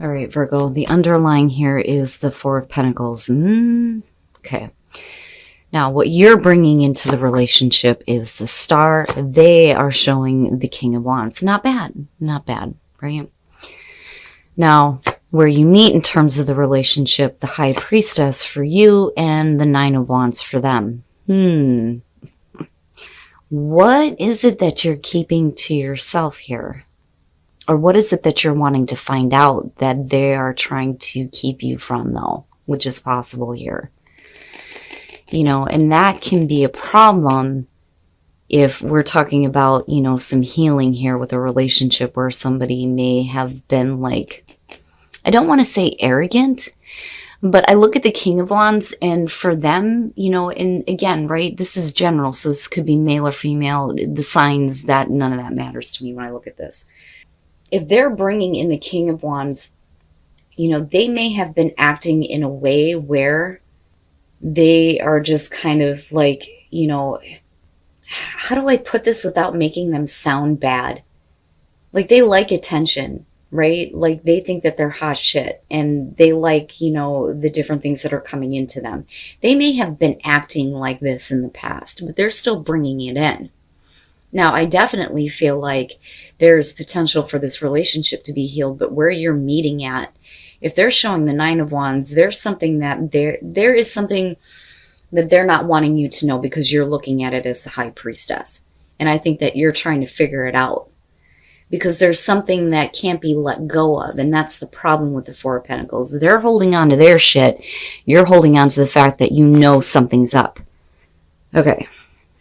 All right, Virgo, the underlying here is the Four of Pentacles. Okay. Now, what you're bringing into the relationship is the Star. They are showing the King of Wands. Not bad. Not bad, right? Now, where you meet in terms of the relationship, the High Priestess for you and the Nine of Wands for them. What is it that you're keeping to yourself here? Or what is it that you're wanting to find out that they are trying to keep you from, though, which is possible here? You know, and that can be a problem if we're talking about, you know, some healing here with a relationship where somebody may have been like, I don't want to say arrogant, but I look at the King of Wands, and for them, you know, and again, right, this is general, so this could be male or female, the signs, that none of that matters to me when I look at this. If they're bringing in the King of Wands, you know, they may have been acting in a way where they are just kind of like, you know, how do I put this without making them sound bad? Like, they like attention, right? Like, they think that they're hot shit, and they like, you know, the different things that are coming into them. They may have been acting like this in the past, but they're still bringing it in. Now, I definitely feel like there's potential for this relationship to be healed, but where you're meeting at, if they're showing the Nine of Wands, there's something that there is something that they're not wanting you to know because you're looking at it as the High Priestess. And I think that you're trying to figure it out because there's something that can't be let go of. And that's the problem with the Four of Pentacles. They're holding on to their shit. You're holding on to the fact that you know something's up. Okay.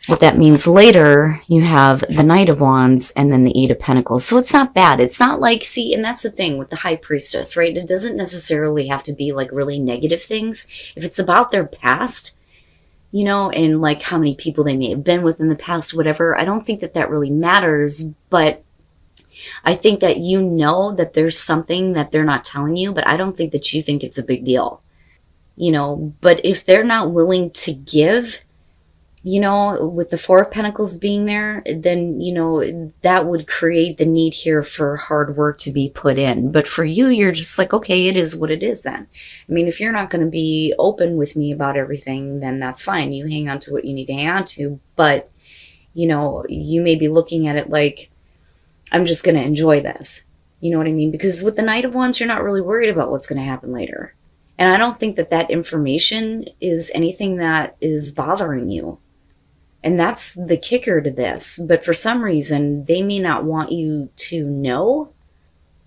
What that means later, you have the Knight of Wands and then the Eight of Pentacles. So it's not bad. It's not like, see, and that's the thing with the High Priestess, right? It doesn't necessarily have to be like really negative things. If it's about their past, you know, and like how many people they may have been with in the past, whatever, I don't think that that really matters. But I think that you know that there's something that they're not telling you, but I don't think that you think it's a big deal, you know. But if they're not willing to give, you know, with the Four of Pentacles being there, then, you know, that would create the need here for hard work to be put in. But for you, you're just like, okay, it is what it is then. I mean, if you're not going to be open with me about everything, then that's fine. You hang on to what you need to hang on to. But, you know, you may be looking at it like, I'm just going to enjoy this. You know what I mean? Because with the Knight of Wands, you're not really worried about what's going to happen later. And I don't think that that information is anything that is bothering you. And that's the kicker to this. But for some reason, they may not want you to know,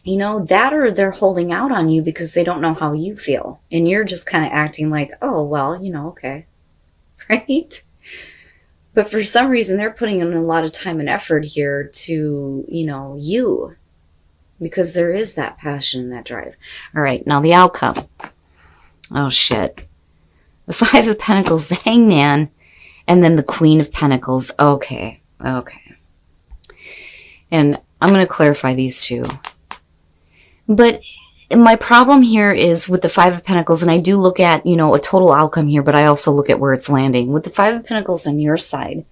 you know, that, or they're holding out on you because they don't know how you feel. And you're just kind of acting like, oh, well, you know, okay. Right? But for some reason, they're putting in a lot of time and effort here to, you know, you. Because there is that passion and that drive. All right, now the outcome. Oh, shit. The Five of Pentacles, the Hangman, and then the Queen of Pentacles. Okay. And I'm going to clarify these two. But my problem here is with the Five of Pentacles, and I do look at, you know, a total outcome here, but I also look at where it's landing. With the Five of Pentacles on your side,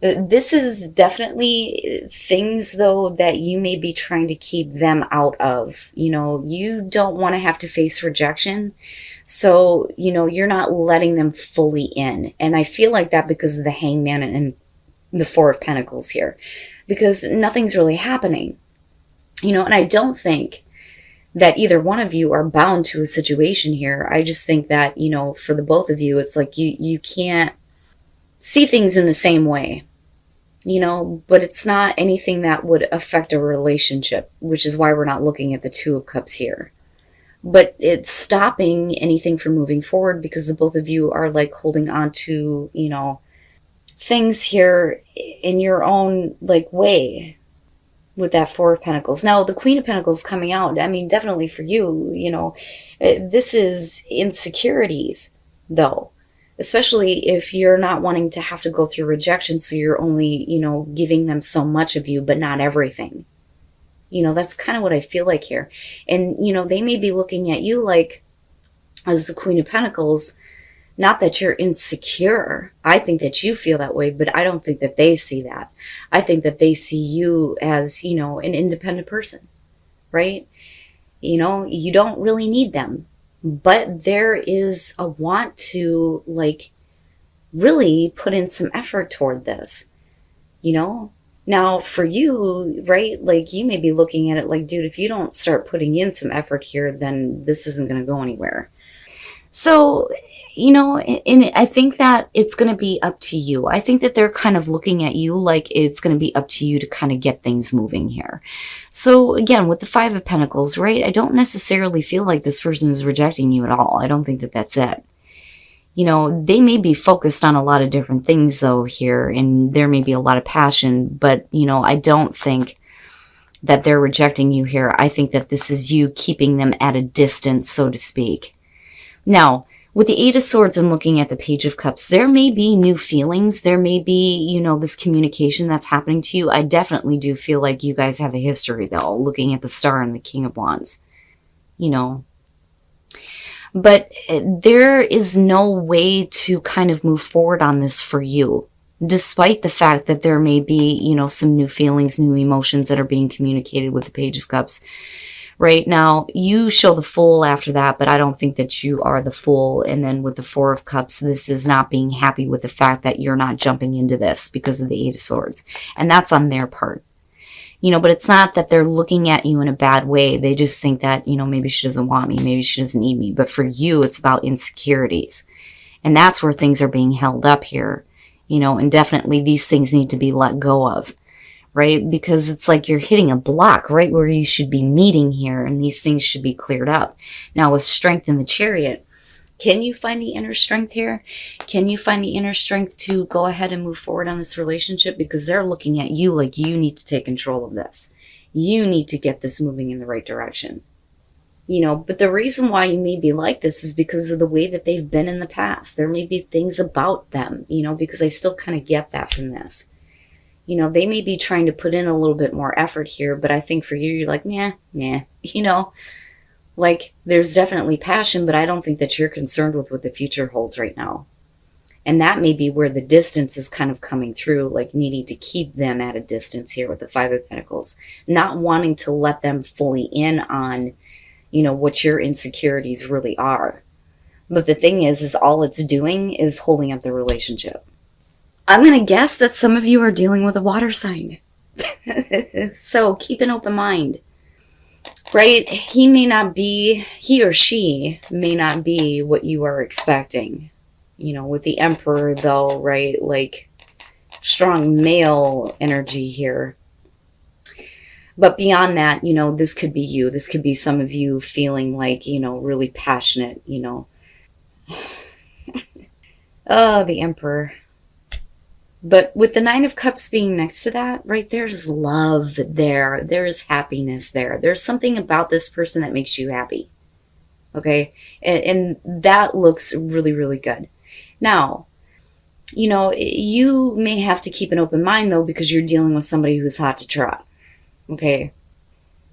this is definitely things, though, that you may be trying to keep them out of. You know, you don't want to have to face rejection. So, you know, you're not letting them fully in. And I feel like that because of the Hangman and the Four of Pentacles here. Because nothing's really happening. You know, and I don't think that either one of you are bound to a situation here. I just think that, you know, for the both of you, it's like you can't see things in the same way. You know, but it's not anything that would affect a relationship, which is why we're not looking at the Two of Cups here. But it's stopping anything from moving forward because the both of you are like holding on to, you know, things here in your own like way with that Four of Pentacles. Now, the Queen of Pentacles coming out, I mean, definitely for you, you know, this is insecurities, though. Especially if you're not wanting to have to go through rejection, so you're only, you know, giving them so much of you, but not everything. You know, that's kind of what I feel like here. And, you know, they may be looking at you like, as the Queen of Pentacles, not that you're insecure. I think that you feel that way, but I don't think that they see that. I think that they see you as, you know, an independent person, right? You know, you don't really need them, but there is a want to like really put in some effort toward this, you know? Now for you, right? Like you may be looking at it like, dude, if you don't start putting in some effort here, then this isn't going to go anywhere. So, you know, and I think that it's going to be up to you. I think that they're kind of looking at you like it's going to be up to you to kind of get things moving here. So again, with the Five of Pentacles, right? I don't necessarily feel like this person is rejecting you at all. I don't think that that's it. You know, they may be focused on a lot of different things though here, and there may be a lot of passion, but you know, I don't think that they're rejecting you here. I think that this is you keeping them at a distance, so to speak. Now, with the Eight of Swords and looking at the Page of Cups, there may be new feelings. There may be, you know, this communication that's happening to you. I definitely do feel like you guys have a history, though, looking at the Star and the King of Wands, you know. But there is no way to kind of move forward on this for you, despite the fact that there may be, you know, some new feelings, new emotions that are being communicated with the Page of Cups. Right now, you show the Fool after that, but I don't think that you are the Fool. And then with the Four of Cups, this is not being happy with the fact that you're not jumping into this because of the Eight of Swords. And that's on their part. You know, but it's not that they're looking at you in a bad way. They just think that, you know, maybe she doesn't want me. Maybe she doesn't need me. But for you, it's about insecurities. And that's where things are being held up here. You know, and definitely these things need to be let go of. Right? Because it's like you're hitting a block right where you should be meeting here, and these things should be cleared up. Now with Strength in the Chariot, can you find the inner strength here? Can you find the inner strength to go ahead and move forward on this relationship? Because they're looking at you like you need to take control of this. You need to get this moving in the right direction. You know, but the reason why you may be like this is because of the way that they've been in the past. There may be things about them, you know, because I still kind of get that from this. You know, they may be trying to put in a little bit more effort here, but I think for you, you're like, nah, you know, like there's definitely passion, but I don't think that you're concerned with what the future holds right now. And that may be where the distance is kind of coming through, like needing to keep them at a distance here with the Five of Pentacles, not wanting to let them fully in on, you know, what your insecurities really are. But the thing is all it's doing is holding up the relationship. I'm going to guess that some of you are dealing with a water sign. So keep an open mind, right? He or she may not be what you are expecting. You know, with the Emperor though, right? Like strong male energy here. But beyond that, you know, this could be you. This could be some of you feeling like, you know, really passionate, you know. Oh, the Emperor. But with the Nine of Cups being next to that, right, there's love there. There's happiness there. There's something about this person that makes you happy. Okay? And that looks really, really good. Now, you know, you may have to keep an open mind, though, because you're dealing with somebody who's hot to trot. Okay?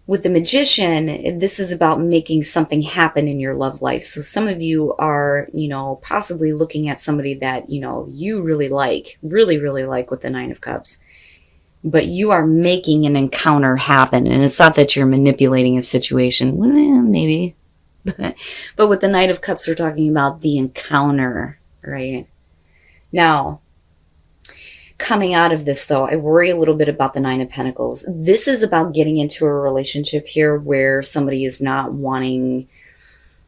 With the Magician, this is about making something happen in your love life. So some of you are, you know, possibly looking at somebody that, you know, you really like with the Nine of Cups. But you are making an encounter happen. And it's not that you're manipulating a situation. Well, maybe. But with the Knight of Cups, we're talking about the encounter, right? Now, coming out of this, though, I worry a little bit about the Nine of Pentacles. This is about getting into a relationship here where somebody is not wanting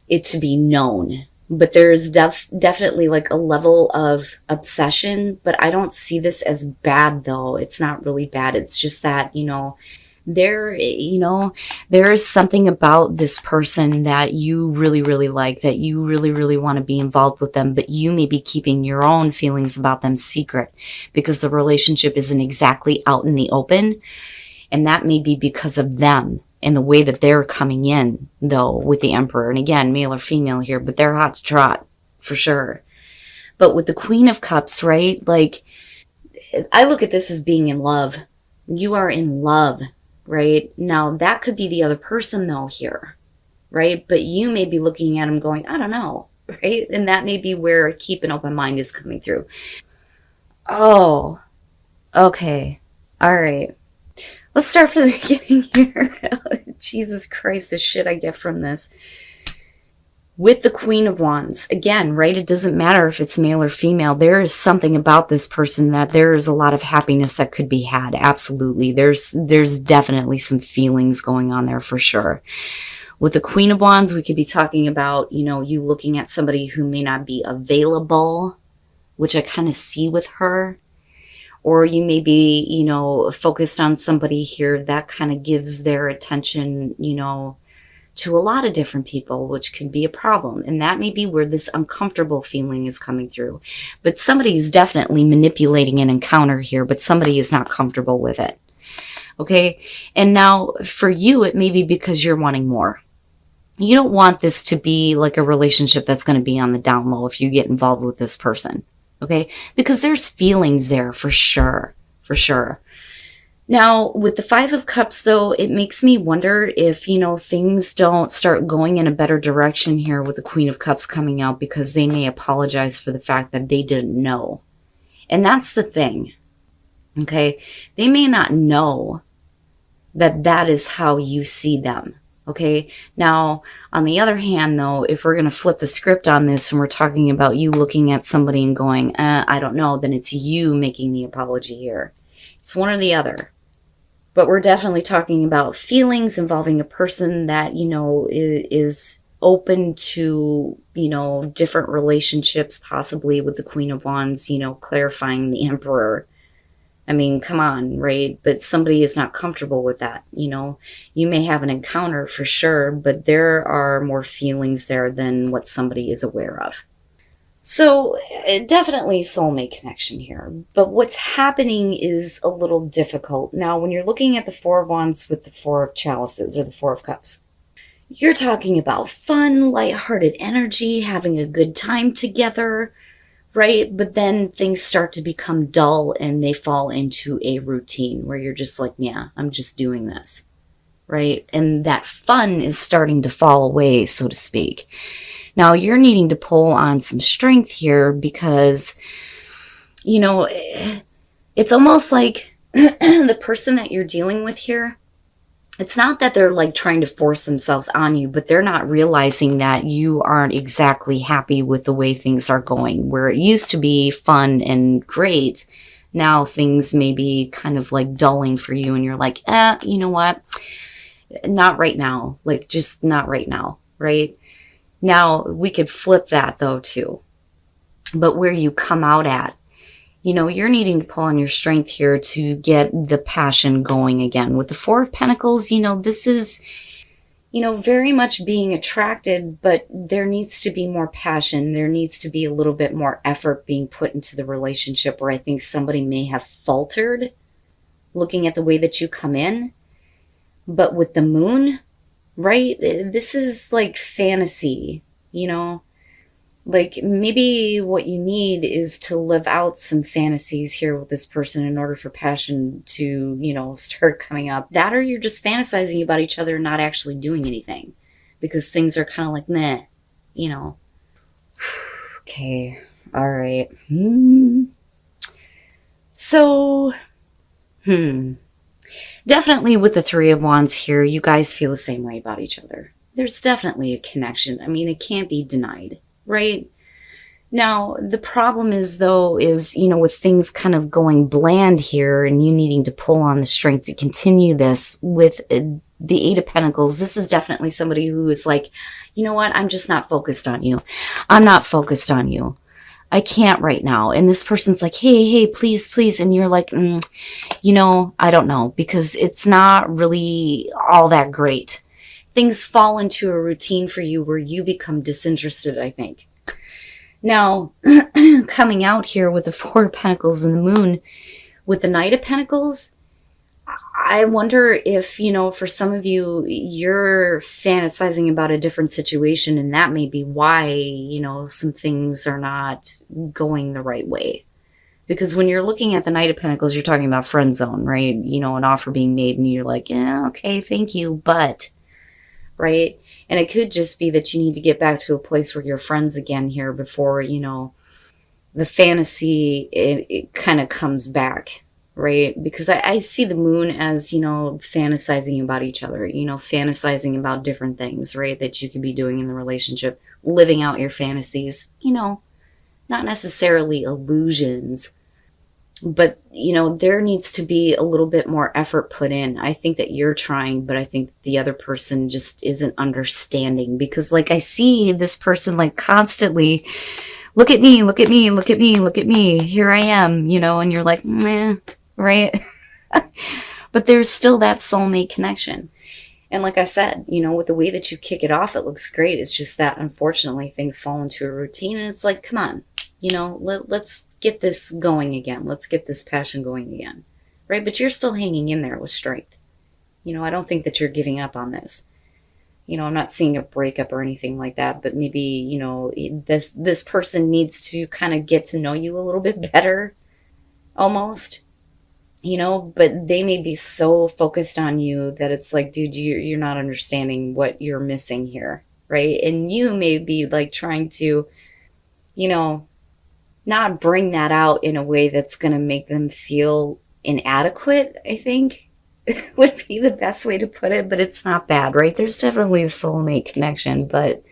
it to be known. But there is definitely like a level of obsession. But I don't see this as bad, though. It's not really bad. It's just that, you know, there is something about this person that you really, really like, that you really, really want to be involved with them, but you may be keeping your own feelings about them secret because the relationship isn't exactly out in the open. And that may be because of them and the way that they're coming in, though, with the Emperor. And again, male or female here, but they're hot to trot for sure. But with the Queen of Cups, right? Like, I look at this as being in love. You are in love. Right? Now, that could be the other person, though, here. Right? But you may be looking at them going, I don't know. Right? And that may be where keep an open mind is coming through. Oh. Okay. All right. Let's start from the beginning here. Jesus Christ, the shit I get from this. With the Queen of Wands, again, right? It doesn't matter if it's male or female. There is something about this person that there is a lot of happiness that could be had. Absolutely. There's definitely some feelings going on there for sure. With the Queen of Wands, we could be talking about, you know, you looking at somebody who may not be available, which I kind of see with her. Or you may be, you know, focused on somebody here that kind of gives their attention, you know, to a lot of different people, which could be a problem. And that may be where this uncomfortable feeling is coming through. But somebody is definitely manipulating an encounter here, but somebody is not comfortable with it. Okay? And now for you, it may be because you're wanting more. You don't want this to be like a relationship that's going to be on the down low if you get involved with this person. Okay? Because there's feelings there for sure. For sure. Now, with the Five of Cups, though, it makes me wonder if, you know, things don't start going in a better direction here with the Queen of Cups coming out, because they may apologize for the fact that they didn't know. And that's the thing, okay? They may not know that that is how you see them, okay? Now, on the other hand, though, if we're going to flip the script on this and we're talking about you looking at somebody and going, I don't know, then it's you making the apology here. It's one or the other. But we're definitely talking about feelings involving a person that, you know, is open to, you know, different relationships, possibly with the Queen of Wands, you know, clarifying the Emperor. I mean, come on, right? But somebody is not comfortable with that, you know. You may have an encounter for sure, but there are more feelings there than what somebody is aware of. So definitely soulmate connection here, but what's happening is a little difficult. Now, when you're looking at the Four of Wands with the Four of Chalices or the Four of Cups, you're talking about fun, lighthearted energy, having a good time together, right? But then things start to become dull and they fall into a routine where you're just like, yeah, I'm just doing this, right? And that fun is starting to fall away, so to speak. Now, you're needing to pull on some strength here because, you know, it's almost like the person that you're dealing with here, it's not that they're like trying to force themselves on you, but they're not realizing that you aren't exactly happy with the way things are going. Where it used to be fun and great, now things may be kind of like dulling for you and you're like, you know what? Not right now. Like, just not right now, right? Now, we could flip that, though, too. But where you come out at, you know, you're needing to pull on your strength here to get the passion going again. With the Four of Pentacles, you know, this is, you know, very much being attracted, but there needs to be more passion. There needs to be a little bit more effort being put into the relationship, where I think somebody may have faltered looking at the way that you come in. But with the Moon, right? This is like fantasy, you know? Like, maybe what you need is to live out some fantasies here with this person in order for passion to, you know, start coming up. That, or you're just fantasizing about each other and not actually doing anything because things are kind of like, meh, you know? Okay. All right. So, definitely with the Three of Wands here, you guys feel the same way about each other. There's definitely a connection. I mean, it can't be denied, right? Now, the problem is, though, is, you know, with things kind of going bland here and you needing to pull on the strength to continue this with the Eight of Pentacles, this is definitely somebody who is like, you know what? I'm just not focused on you. I'm not focused on you. I can't right now. And this person's like, hey, please, please. And you're like, you know, I don't know, because it's not really all that great. Things fall into a routine for you where you become disinterested, I think. Now, coming out here with the Four of Pentacles and the Moon, with the Knight of Pentacles, I wonder if, you know, for some of you, you're fantasizing about a different situation, and that may be why, you know, some things are not going the right way. Because when you're looking at the Knight of Pentacles, you're talking about friend zone, right? You know, an offer being made and you're like, yeah, okay, thank you, but, right? And it could just be that you need to get back to a place where you're friends again here before, you know, the fantasy, it kind of comes back. right? Because I see the moon as, you know, fantasizing about each other, you know, fantasizing about different things, right? That you could be doing in the relationship, living out your fantasies, you know, not necessarily illusions, but, you know, there needs to be a little bit more effort put in. I think that you're trying, but I think the other person just isn't understanding, because like I see this person like constantly, look at me, look at me, look at me, look at me, here I am, you know, and you're like, meh, right? But there's still that soulmate connection. And like I said, you know, with the way that you kick it off, it looks great. It's just that unfortunately things fall into a routine, and it's like, come on, you know, let's get this going again. Let's get this passion going again, right? But you're still hanging in there with strength. You know, I don't think that you're giving up on this. You know, I'm not seeing a breakup or anything like that, but maybe, you know, this person needs to kind of get to know you a little bit better, almost, you know, but they may be so focused on you that it's like, dude, you're not understanding what you're missing here, right? And you may be like trying to, you know, not bring that out in a way that's going to make them feel inadequate, I think would be the best way to put it. But it's not bad, right? There's definitely a soulmate connection, but